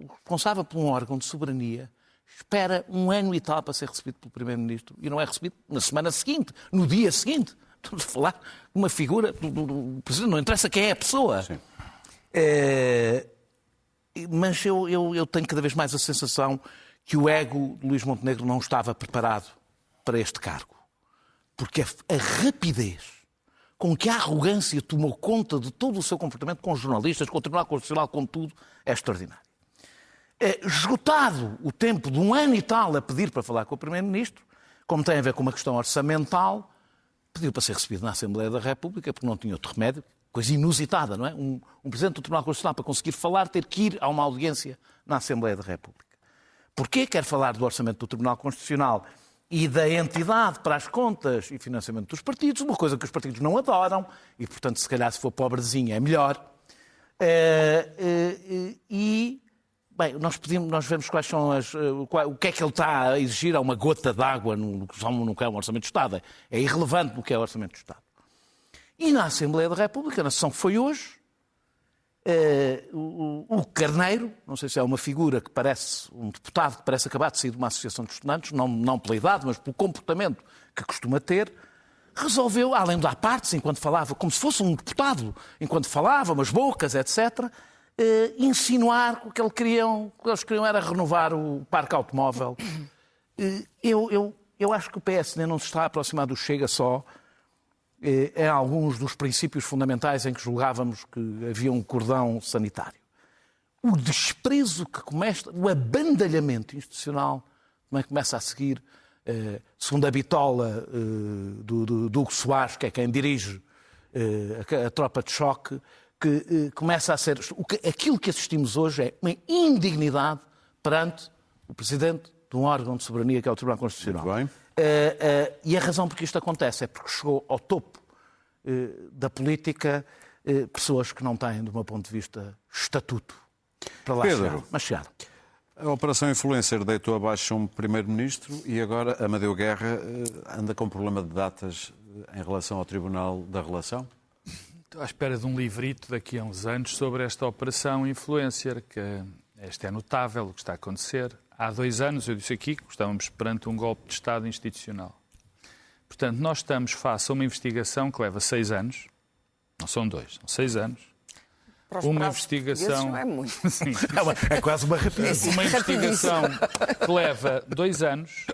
responsável por um órgão de soberania espera um ano e tal para ser recebido pelo Primeiro-Ministro e não é recebido na semana seguinte, no dia seguinte. Estamos a falar de uma figura do Presidente, não interessa quem é a pessoa. Mas eu tenho cada vez mais a sensação que o ego de Luís Montenegro não estava preparado para este cargo. Porque a rapidez com que a arrogância tomou conta de todo o seu comportamento com os jornalistas, com o Tribunal Constitucional, com tudo, é extraordinário. Esgotado o tempo de um ano e tal a pedir para falar com o Primeiro-Ministro, como tem a ver com uma questão orçamental, pediu para ser recebido na Assembleia da República, porque não tinha outro remédio, coisa inusitada, não é? Um Presidente do Tribunal Constitucional, para conseguir falar, ter que ir a uma audiência na Assembleia da República. Porquê quer falar do orçamento do Tribunal Constitucional e da entidade para as contas e financiamento dos partidos, uma coisa que os partidos não adoram, e, portanto, se calhar, se for pobrezinha, é melhor. Bem, nós vemos quais são o que é que ele está a exigir a uma gota d'água no que é um Orçamento de Estado. É irrelevante no que é o Orçamento de Estado. E na Assembleia da República, na sessão que foi hoje, o Carneiro, não sei se é uma figura que parece, um deputado que parece acabar de sair de uma associação de estudantes, não pela idade, mas pelo comportamento que costuma ter, resolveu, além de dar partes enquanto falava, como se fosse um deputado, enquanto falava, umas bocas, etc., insinuar que o que eles queriam era renovar o parque automóvel. Eu acho que o PSD não se está a aproximar do Chega só em alguns dos princípios fundamentais em que julgávamos que havia um cordão sanitário. O desprezo que começa, o abandalhamento institucional também começa a seguir, segundo a bitola do Hugo Soares, que é quem dirige a tropa de choque, que começa a ser... Aquilo que assistimos hoje é uma indignidade perante o Presidente de um órgão de soberania que é o Tribunal Constitucional. Muito bem. E a razão por que isto acontece é porque chegou ao topo da política pessoas que não têm, do meu ponto de vista, estatuto para lá chegar. Mas chegaram. A Operação Influencer deitou abaixo um Primeiro-Ministro e agora Amadeu Guerra anda com problema de datas em relação ao Tribunal da Relação? Estou à espera de um livrito daqui a uns anos sobre esta operação Influencer, que este é notável o que está a acontecer. Há 2 anos eu disse aqui que estávamos perante um golpe de Estado institucional. Portanto, nós estamos face a uma investigação que leva 6 anos, não são 2, são 6 anos. Para os Uma prazos investigação. não é muito. Sim. É quase uma rapidez. Uma investigação que leva 2 anos,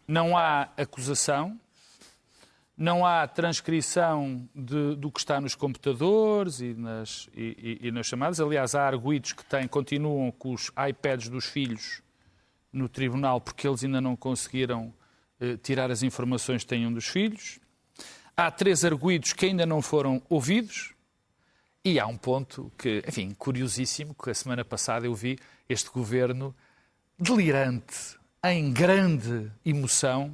não há acusação, não há transcrição do que está nos computadores e nas chamadas. Aliás, há arguidos que continuam com os iPads dos filhos no tribunal porque eles ainda não conseguiram tirar as informações que têm um dos filhos. Há 3 arguidos que ainda não foram ouvidos. E há um ponto que, enfim, curiosíssimo, que a semana passada eu vi este governo delirante, em grande emoção,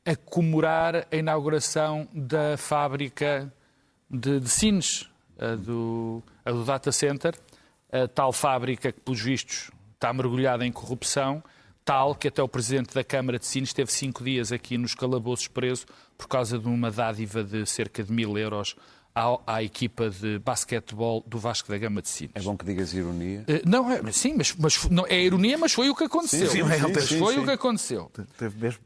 a comemorar a inauguração da fábrica de Sines, a do Data Center, a tal fábrica que, pelos vistos, está mergulhada em corrupção, tal que até o Presidente da Câmara de Sines esteve 5 dias aqui nos calabouços preso por causa de uma dádiva de cerca de 1.000 euros à equipa de basquetebol do Vasco da Gama de Sines. É bom que digas ironia. Não, sim, mas não, é ironia, mas foi o que aconteceu. Foi o que aconteceu. Teve mesmo...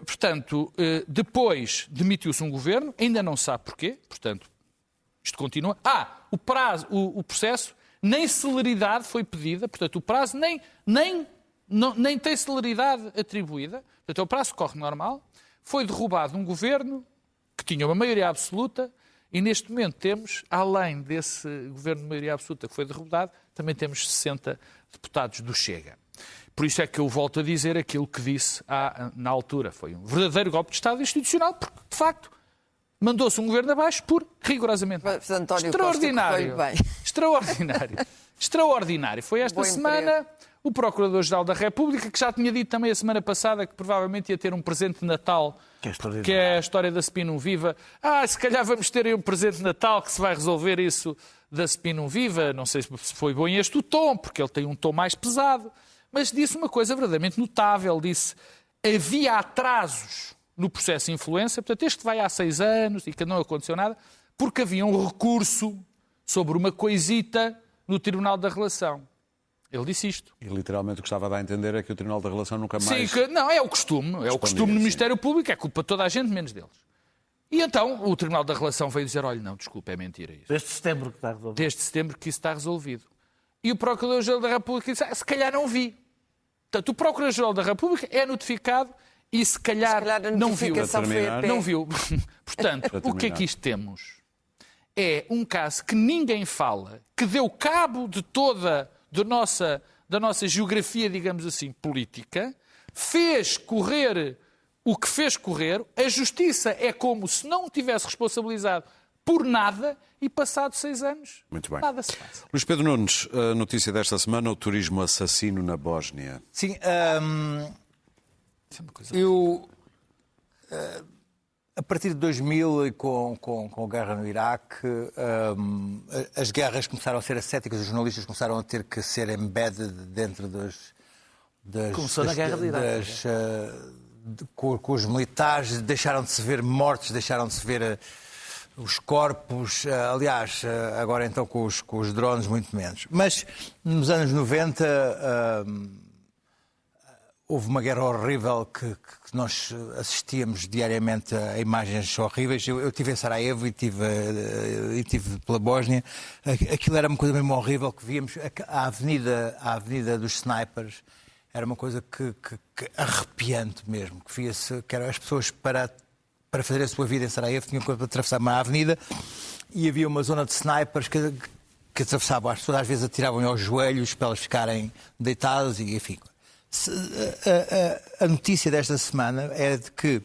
Portanto, depois demitiu-se um governo, ainda não sabe porquê, portanto, isto continua. O prazo, o processo, nem celeridade foi pedida, portanto, o prazo nem tem celeridade atribuída, portanto, o prazo corre normal, foi derrubado um governo que tinha uma maioria absoluta. E neste momento temos, além desse governo de maioria absoluta que foi derrubado, também temos 60 deputados do Chega. Por isso é que eu volto a dizer aquilo que disse na altura. Foi um verdadeiro golpe de Estado institucional, porque, de facto, mandou-se um governo abaixo por rigorosamente extraordinário. Extraordinário. Foi esta semana o Procurador-Geral da República, que já tinha dito também a semana passada que provavelmente ia ter um presente de Natal, que é a história da Spinum Viva. Se calhar vamos ter aí um presente de Natal que se vai resolver isso da Spinum Viva. Não sei se foi bom este o tom, porque ele tem um tom mais pesado. Mas disse uma coisa verdadeiramente notável. Disse havia atrasos no processo de influência. Portanto, este vai há 6 anos e que não aconteceu nada, porque havia um recurso sobre uma coisita no Tribunal da Relação. Ele disse isto. E literalmente o que estava a dar a entender é que o Tribunal da Relação nunca mais... Sim, não, é o costume. É o costume no Ministério Público, é culpa de toda a gente, menos deles. E então o Tribunal da Relação veio dizer, olha, não, desculpa, é mentira isso. Desde setembro que está resolvido. Desde setembro que isso está resolvido. E o Procurador-Geral da República disse, se calhar não vi. Portanto, o Procurador-Geral da República é notificado e se calhar não viu. Não viu. Portanto, o que é que isto temos? É um caso que ninguém fala, que deu cabo de toda da nossa geografia, digamos assim, política, fez correr o que fez correr, a justiça é como se não tivesse responsabilizado por nada e passado 6 anos, muito bem, nada se passa. Luís Pedro Nunes, a notícia desta semana, o turismo assassino na Bósnia. Sim, eu... A partir de 2000, com a guerra no Iraque, as guerras começaram a ser ascéticas, os jornalistas começaram a ter que ser embedded dentro Começou na guerra do Iraque. Com os militares, deixaram de se ver mortos, deixaram de se ver os corpos, aliás, agora então com os drones muito menos. Mas nos anos 90... houve uma guerra horrível que nós assistíamos diariamente a imagens horríveis. Eu estive em Sarajevo e estive pela Bósnia. Aquilo era uma coisa mesmo horrível que víamos. A avenida dos snipers era uma coisa que arrepiante mesmo. Que via-se que eram as pessoas para fazer a sua vida em Sarajevo tinham que atravessar uma avenida e havia uma zona de snipers que atravessavam. As pessoas às vezes atiravam aos joelhos para elas ficarem deitadas e enfim... A notícia desta semana é de que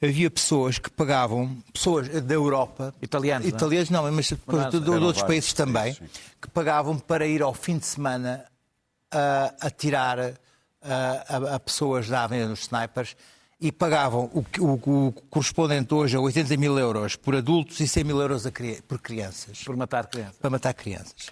havia pessoas que pagavam, pessoas da Europa, italianos não, mas de outros países também, que pagavam para ir ao fim de semana a tirar a pessoas da Avenida dos Snipers e pagavam o correspondente hoje a 80 mil euros por adultos e 100 mil euros por crianças. Por matar crianças. Para matar crianças.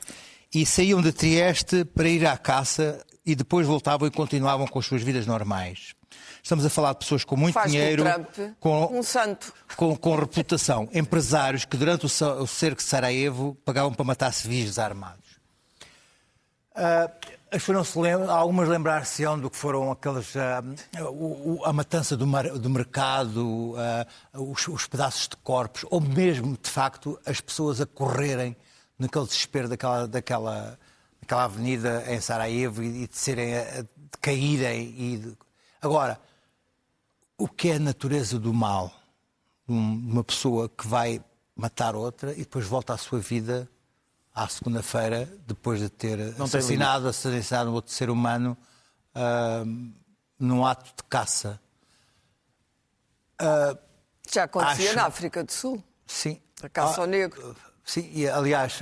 E saíam de Trieste para ir à caça e depois voltavam e continuavam com as suas vidas normais. Estamos a falar de pessoas com muito Faz dinheiro, do Trump um santo. com reputação, empresários que durante o cerco de Sarajevo pagavam para matar civis desarmados. Algumas lembrar-se-ão do que foram aqueles, a matança do mercado, os pedaços de corpos, ou mesmo, de facto, as pessoas a correrem naquele desespero daquela avenida em Sarajevo e de caírem. Agora, o que é a natureza do mal de uma pessoa que vai matar outra e depois volta à sua vida à segunda-feira, depois de ter assassinado um outro ser humano num ato de caça? Já acontecia na África do Sul. Sim. A caça ao negro. Sim, e aliás,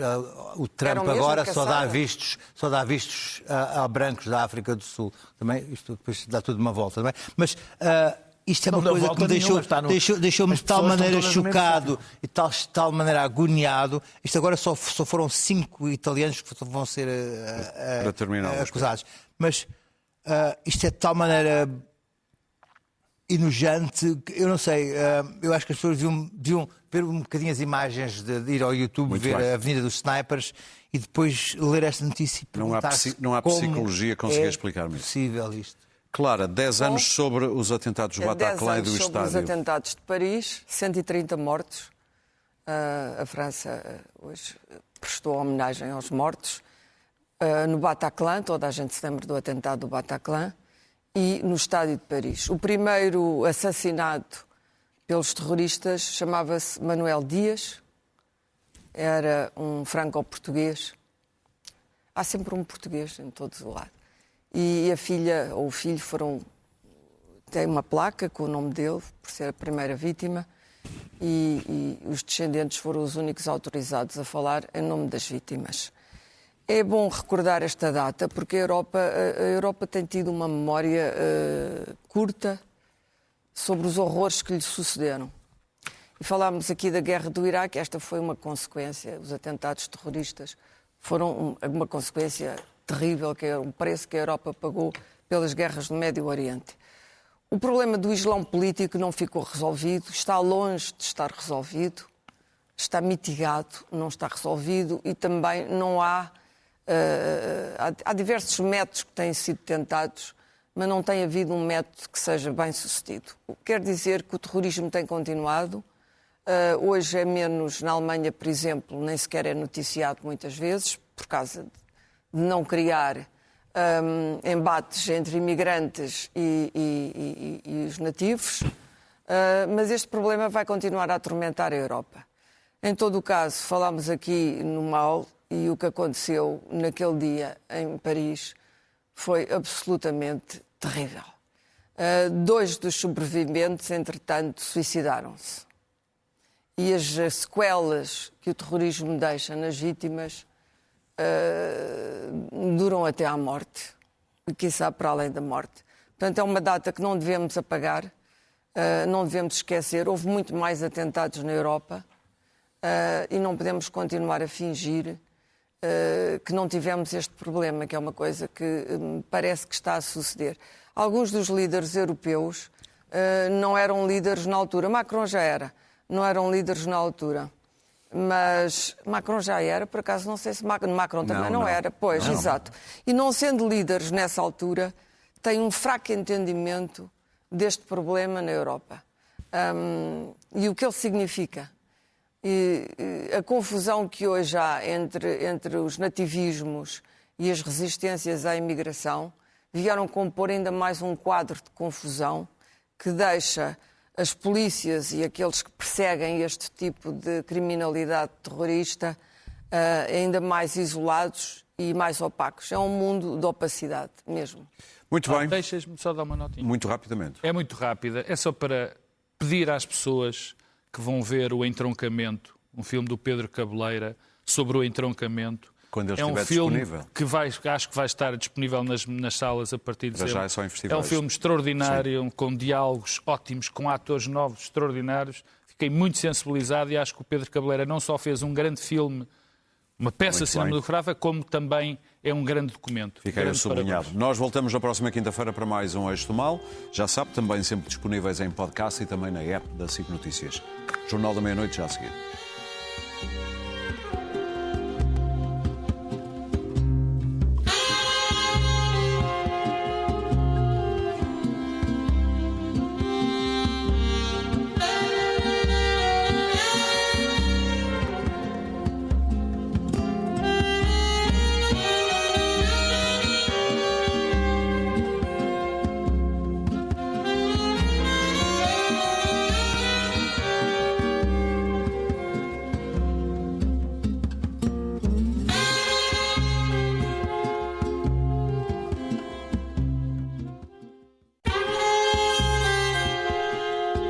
o Trump agora só dá vistos a brancos da África do Sul. Também, isto depois dá tudo uma volta, também. Mas isto é uma coisa que me deixou-me de tal maneira chocado e de tal maneira agoniado. Isto agora só foram 5 italianos que vão ser acusados. Mas isto é de tal maneira enojante, eu não sei, eu acho que as pessoas deviam ver um bocadinho as imagens de ir ao YouTube, muito ver a Avenida dos Snipers e depois ler esta notícia e perguntar-se não há psicologia que consiga explicar-me isso. Possível isto. Clara, 10 anos sobre os atentados do Bataclan e do estádio. 10 anos sobre os atentados de Paris, 130 mortos. A França hoje prestou homenagem aos mortos. No Bataclan, toda a gente se lembra do atentado do Bataclan, e no estádio de Paris. O primeiro assassinado pelos terroristas chamava-se Manuel Dias, era um franco-português. Há sempre um português em todo o lado. E a filha ou o filho tem uma placa com o nome dele, por ser a primeira vítima, e os descendentes foram os únicos autorizados a falar em nome das vítimas. É bom recordar esta data porque a Europa tem tido uma memória curta sobre os horrores que lhe sucederam. E falámos aqui da guerra do Iraque, esta foi uma consequência, os atentados terroristas foram uma consequência terrível, que é um preço que a Europa pagou pelas guerras no Médio Oriente. O problema do Islão político não ficou resolvido, está longe de estar resolvido, está mitigado, não está resolvido e também não há diversos métodos que têm sido tentados, mas não tem havido um método que seja bem sucedido. Quer dizer que o terrorismo tem continuado. Hoje é menos, na Alemanha, por exemplo, nem sequer é noticiado muitas vezes, por causa de não criar embates entre imigrantes e os nativos, mas este problema vai continuar a atormentar a Europa. Em todo o caso, falámos aqui no mal e o que aconteceu naquele dia em Paris foi absolutamente terrível. 2 dos sobreviventes, entretanto, suicidaram-se. E as sequelas que o terrorismo deixa nas vítimas duram até à morte, e quiçá para além da morte. Portanto, é uma data que não devemos apagar, não devemos esquecer. Houve muito mais atentados na Europa e não podemos continuar a fingir que não tivemos este problema, que é uma coisa que me parece que está a suceder. Alguns dos líderes europeus não eram líderes na altura. Macron já era, não eram líderes na altura. Mas Macron já era, por acaso não sei se Macron também não era. Pois, exato. E não sendo líderes nessa altura, têm um fraco entendimento deste problema na Europa. E o que ele significa. E a confusão que hoje há entre os nativismos e as resistências à imigração vieram compor ainda mais um quadro de confusão que deixa as polícias e aqueles que perseguem este tipo de criminalidade terrorista ainda mais isolados e mais opacos. É um mundo de opacidade mesmo. Muito bem. Deixas-me só dar uma notinha. Muito rapidamente. É muito rápida. É só para pedir às pessoas que vão ver o Entroncamento, um filme do Pedro Cabeleira sobre o entroncamento. Quando ele é um estiver filme disponível. Que acho que vai estar disponível nas salas a partir de já é só em festivais. É um filme extraordinário, com diálogos ótimos, com atores novos extraordinários. Fiquei muito sensibilizado e acho que o Pedro Cabeleira não só fez um grande filme Uma peça Muito cinematográfica, como também é um grande documento. Fica aí Grande sublinhado. parabéns. Nós voltamos na próxima quinta-feira para mais um Eixo do Mal. Já sabe, também sempre disponíveis em podcast e também na app da SIC Notícias. Jornal da Meia-Noite já a seguir.